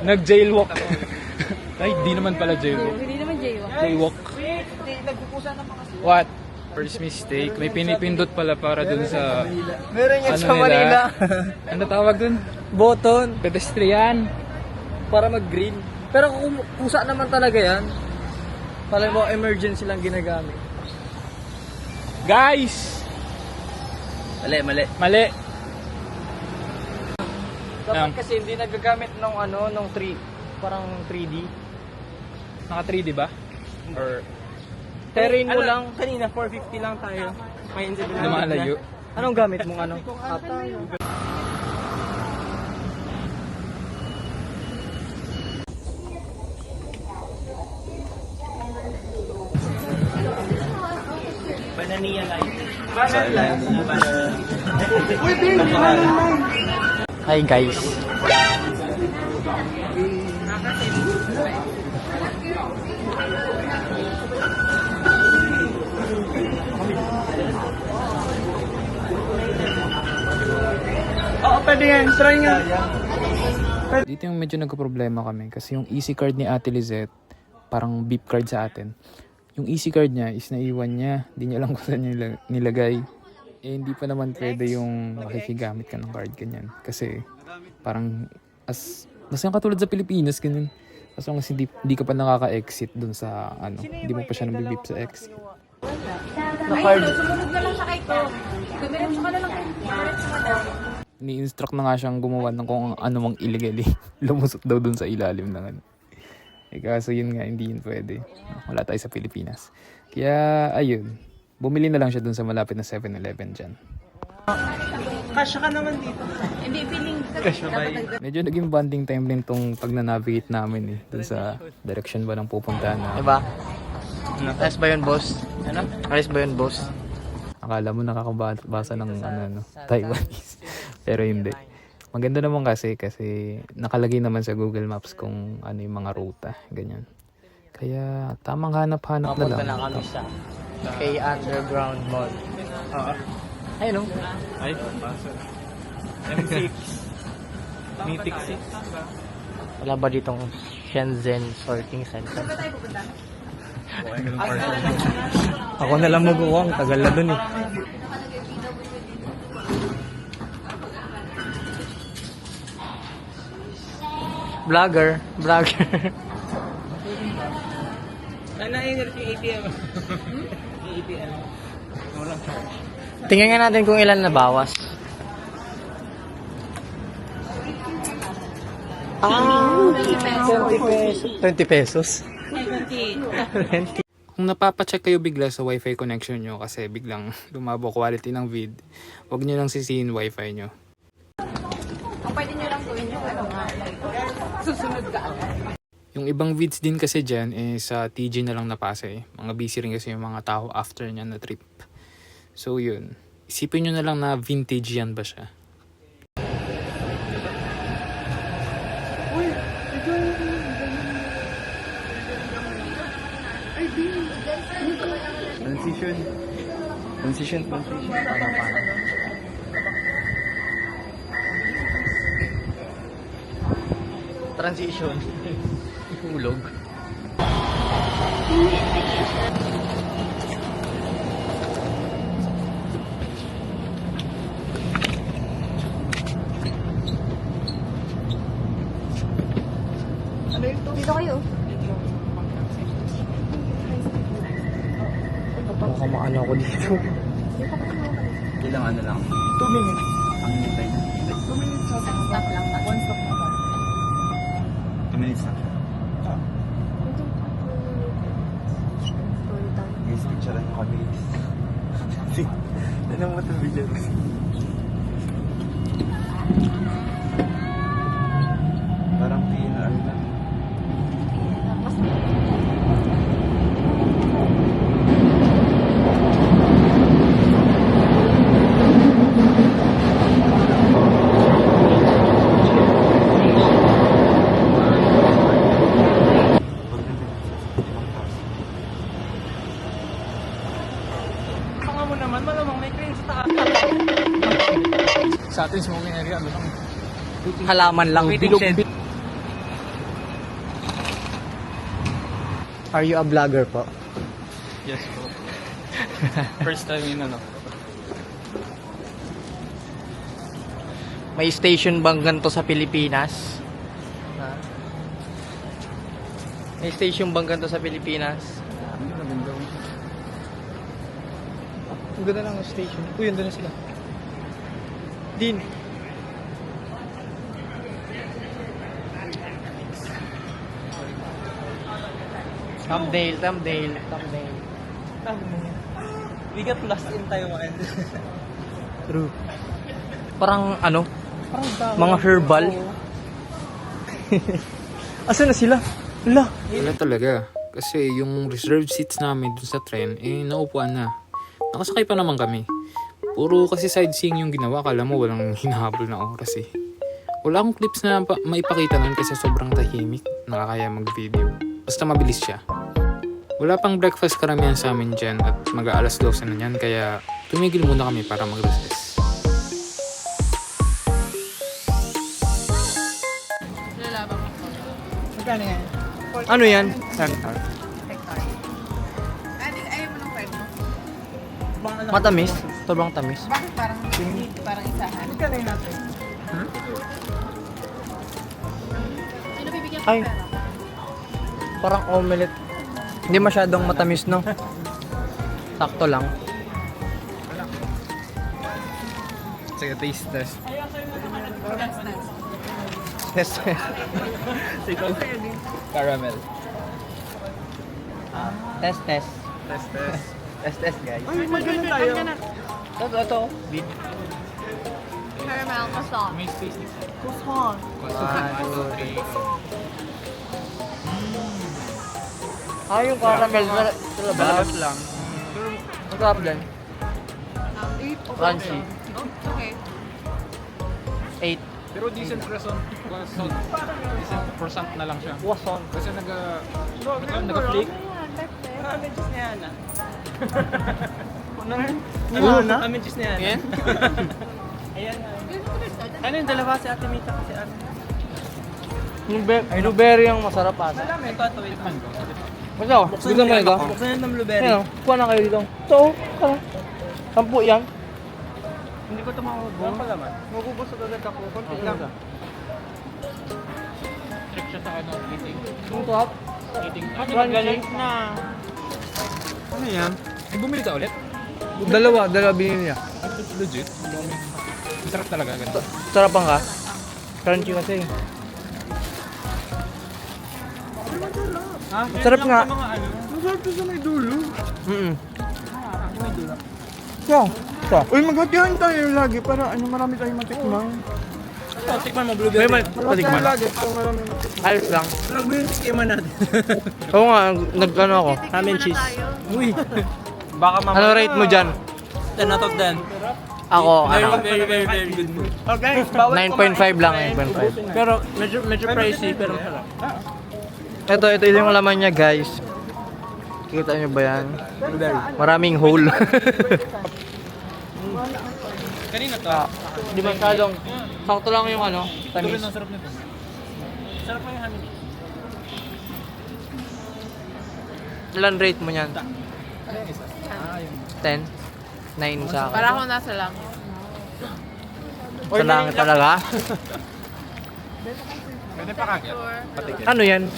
Nag-jailwalk. Ay, di naman pala jailwalk. Hindi naman jaywalk. Jaywalk. Nagpupusa naman kasi. What? First mistake. May pinipindot pala para dun sa... Meron yan Ano sa nila? Manila. Ano tawag dun? Button. Pedestrian. Para mag-green. Pero kung pusa naman talaga yan, pala mo emergency lang ginagamit. Guys! Mali. Mali. Dapat Yan. kasi hindi nagagamit ng nung 3, parang 3D. Naka 3D ba? Or Terrain mo lang, kanina 450 lang tayo. May incident lumalayo? Anong gamit mong Ata. Banania light. Hi guys. Oo, pwede yan. Try nga. Dito yung medyo nagka-problema kami kasi yung EC card ni Ate Lizette parang beep card sa atin. Yung EC card niya is naiwan niya. Hindi niya alam kung saan niya nilagay. Eh hindi pa naman pwede yung makikigamit ka ng card ganyan. Kasi parang basta katulad sa Pilipinas ganyan. Kaso hindi ka pa nakaka-exit dun sa hindi mo pa siya nabibip sa exit. Ay, sumunod na lang siya kay Tom. Dumiretso ka na lang kay Tom. Ni-instruct na nga siyang gumawa ng kung ano mang illegally. Lumusot daw dun sa ilalim ng Eh kaso yun nga, hindi yun pwede. Wala tayo sa Pilipinas. Kaya ayun, bumili na lang siya dun sa malapit na 7-Eleven dyan. Kasya ka naman dito. Hindi, feeling. Medyo naging bonding time din tong pag-navigate namin dun sa direction ba ng pupuntahan na. Diba? Ayos ba yun, boss? Ayos ba yun, boss? Akala mo nakakabasa ng Taiwanese. Pero hindi. Maganda naman kasi nakalagay naman sa Google Maps kung ano yung mga ruta, ganyan. Kaya tamang hanap-hanap na lang. Papunta na kami sa K Underground Mall. Oo. Ayun o. Ay, pasok. M6. Mythic 6. Wala ba ditong Shenzhen Sorting Center? Ako na lang mag-uwang. Tagal na dun eh. Vlogger. Ano yung ATM? ATM. Tingnan nga natin kung ilan na bawas. 20 pesos. 20. Kung napapacheck kayo bigla sa wifi connection nyo kasi biglang lumabo quality ng vid, huwag nyo lang sisihin wifi nyo. Ang pwede nyo lang gawin yung susunod ka agad. Yung ibang vids din kasi dyan sa TG na lang napasa Mga busy rin kasi yung mga tao after nyan na trip. So yun, isipin nyo na lang na vintage yan ba siya. Transition. Transition. Hulog. Dito kayo. Baka maano ako dito. Ilang ano lang? 2 minutes. Ang hintay na. 2 minutes. Stop lang. One stop na ba? 2 minutes na. Guys, picture nyo kami. Ano mo ito video? Parang PNR na. Tanga mo naman, malamang may crane sa taas. Sa atin, smoking area, ano lang. Halaman lang. Bilog. Are you a vlogger po? Yes po. First time in ano. May station bang ganito sa Pilipinas? Ha? May station bang ganito sa Pilipinas? Ang ganda lang ang station. Uy, yun na sila. Din. Thumbnail. We got lost in Taiwan. True. Parang ano? Mga herbal. Asan na sila? Wala. Wala talaga. Kasi yung reserved seats namin dun sa tren, naupuan na. Nakasakay pa naman kami. Puro kasi sightseeing yung ginawa. Kala mo walang hinahabol na oras eh. Wala akong clips na maipakita nun kasi sobrang tahimik. Nakakaya mag-video. Basta mabilis siya. Wala pang breakfast karamihan sa amin dyan at mag-aalas 12 na yan. Kaya tumigil muna kami para mag-recess. Ano yan? Ayaw mo ng kwento. Matamis? Sobrang tamis. Bakit parang isahan? Sino bibigyan ko Ay. pera? Parang omelette. Hindi masyadong matamis, no? Sakto lang. Sige, taste test. Yes. Caramel. Test, guys. Ay, maganda tayo. Ito. Big. Caramel croissant. May taste. One, two, three. Yung caramel sa labas lang. Ang sarap din. Crunchy. Okay. 8. Pero decent croissant. Decent croissant na lang siya. Wason. Kasi nag-flake. Marami juice na yan ah. Ulo na? Marami juice na yan. Yan? Ayan na. Ano yung dalawa si Ate Mita kasi ano? Blueberry ang masarap ata. Ito, wait. Masarap. Bigyan mo ito. Buksan yan ng blueberry. Ayan, kuha na kayo dito. Ito, tara. 10 yan. Hindi ko ito makubo. Ano pa naman? Makubo sa agad ako. Konti lang. Check siya sa eating. Ang top. Eating. Crunchy. na. Ano yan? Ay, bumili ka ulit? Dalawa binili niya. Legit? Masarap talaga. Ganito. Sarapan ka? Crunchy kasi. Sarap nga. Masarap to sa may dulo. Uy, maghatihan tayo lagi para marami tayong matikman. Tikman mo blueberry. Patikman. Lagi para marami matikman. Ayos lang. Nag-skema natin. Oo nga, nag-ano ako. Ham and cheese. Uy. Baka mamaya. Ano rate mo dyan? 10 out of 10. Ako, ano? Very good. Okay. 9.5 lang, 9.5. Pero medyo pricey pero masarap. Ito yung laman niya, guys. Kita niyo ba yan? Maraming hole. Kanina to. Di masyadong, sakto lang yung ano, tamis. Sarap nito. Sarap pa yung ham and cheese. Ilan rate mo niyan? 10? 9 sa akin. Para ako nasa lang. Sa langit talaga? Pwede pa kagad. Ano yan?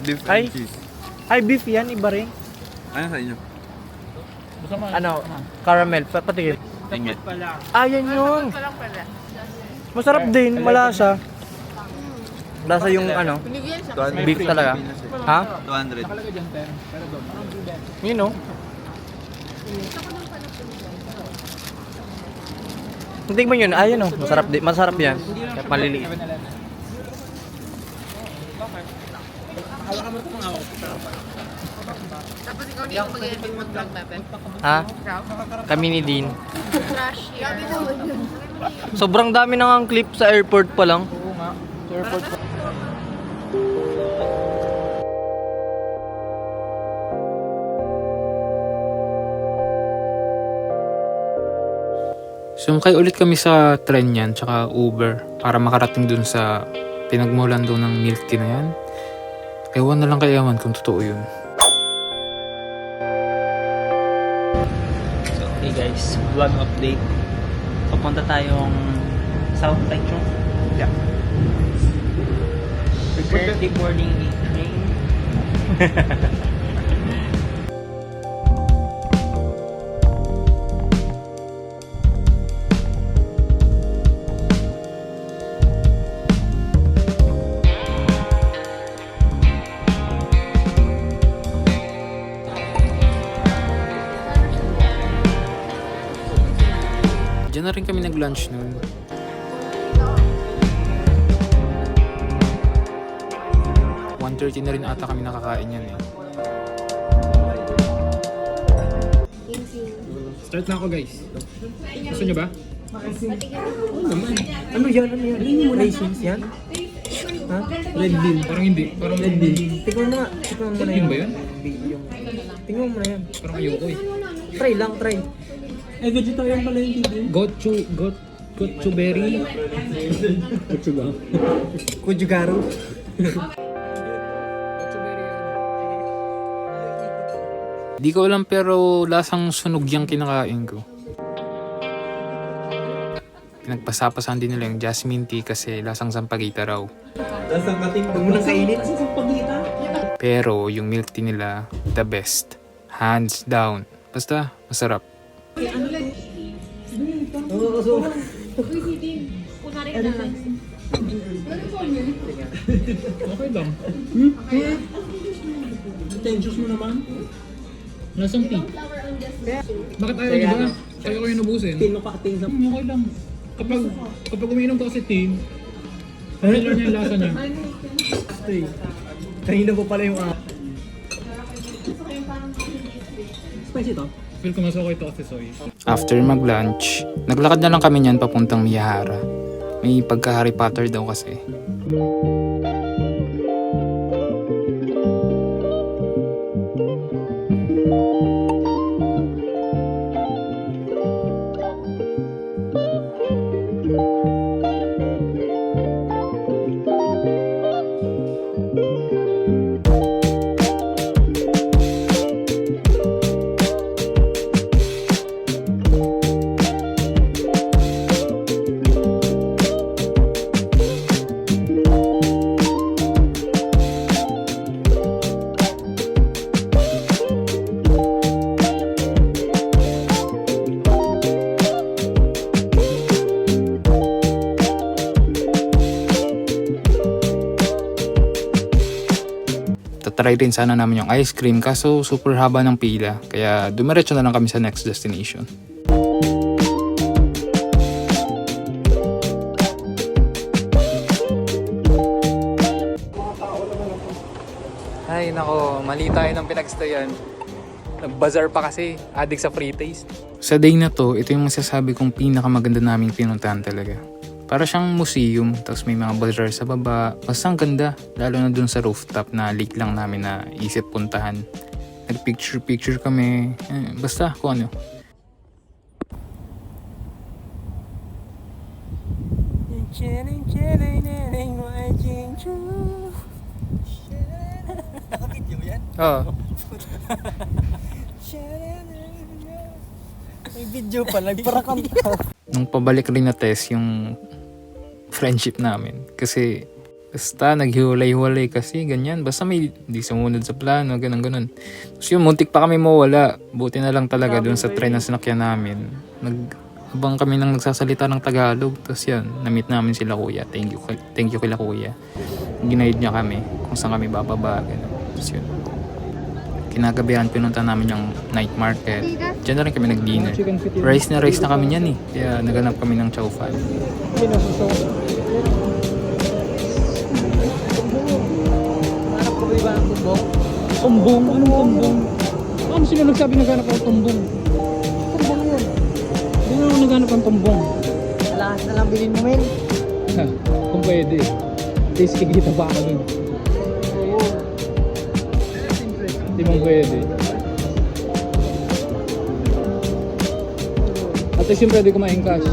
Beef Ay, ay beef yan, iba rin. Ano sa inyo? Ano, caramel, patigil. Tingit. Yan yun. Walang pala. Masarap din, malasa. Lasa yung ano, Binigyan siya. beef talaga. Ha? 200. You know? Hindi mo yun, ayun oh, masarap yan. Kahit maliliit. Tapos ikaw dito mag-edit mag-vlog natin. Ha? Kami ni Dean. Trash yan. Sobrang dami na ngang clip sa airport pa lang. Sumakay ulit kami sa tren yan, tsaka Uber, para makarating dun sa pinagmulan doon ng milk tea na yan. Ewan na lang kay Ewan kung totoo yun. guys, vlog update. Papunta tayong South Taichung. Yeah. We're currently boarding a train. Diyan na rin kami nag-lunch noon. Na rin ata kami nakakain yan eh. Start na ako guys. Gusto nyo ba? Ano yan? Raisins yan? Ha? Red bean. Parang hindi. Parang Red bean. Tingnan mo nga. Tingnan mo na Yun ba yun? Tingnan mo na yan. Parang ayoko eh. Try lang, try. Eh, vegetarian pala yung TV. Gochuberry. Kujugaru. Di ko alam pero lasang sunog yung kinakain ko. Pinagpasapasan din nila yung jasmine tea kasi lasang sampagita raw. Lasang kating mo nang kainit. Sampagita. Pero yung milk tea nila, the best. Hands down. Basta, masarap. Oo, so. Uy, si Tim. Kunwari na lang. Okay lang. Tensions mo naman. Lasang tea. Bakit ayaw nyo ba? Kaya ko yung nabusin. Pinapakating sa... Okay lang. Kapag umiinom ka kasi tea, familiar niya yung lasa niya. Kanina po pala yung... Spicy to? Feel ko mas okay ito kasi soy. After mag-lunch, naglakad na lang kami niyan papuntang Miyahara. May pagka-Harry Potter daw kasi. Tatry rin sana namin yung ice cream kaso super haba ng pila kaya dumiretso na lang kami sa next destination. Ay nako, mali tayo ng pinagstayan. Nag-bazaar pa kasi, addict sa free taste. Sa day na to, ito yung masasabi kong pinakamaganda naming pinuntahan talaga. Para siyang museum, tapos may mga bazaar sa baba. Basta ang ganda, lalo na dun sa rooftop na lake lang namin na isip puntahan. Nag-picture kami, basta kung ano. Naka-video yan? Oo. May video pa, nagparakanta. Nung pabalik rin na test yung friendship namin. Kasi basta naghiwalay-hiwalay kasi ganyan. Basta may di sumunod sa plano, ganun-ganun. Tapos yung muntik pa kami mawala. Buti na lang talaga dun sa train na sinakyan namin. Habang kami nang nagsasalita ng Tagalog. Tapos yan, na-meet namin sila kuya. Thank you kila kuya. Ginaid niya kami kung saan kami bababa. Ganun. Tapos yun. Kinagabihan pinunta namin yung night market. Diyan na rin kami nag-dinner. Rice na kami niyan eh. Kaya naganap kami ng chow fan. Hanap ko ba iba ng tumbong? Tumbong? Anong tumbong? Ano sila nagsabi naghanap ng tumbong? Tumbong yun. Hindi na ako naghanap ng tumbong. Lakas na lang bilhin mo, men. Kung pwede. Please, kikita pa ako nun. Hindi mo pwede. At least yung pwede kumain cash.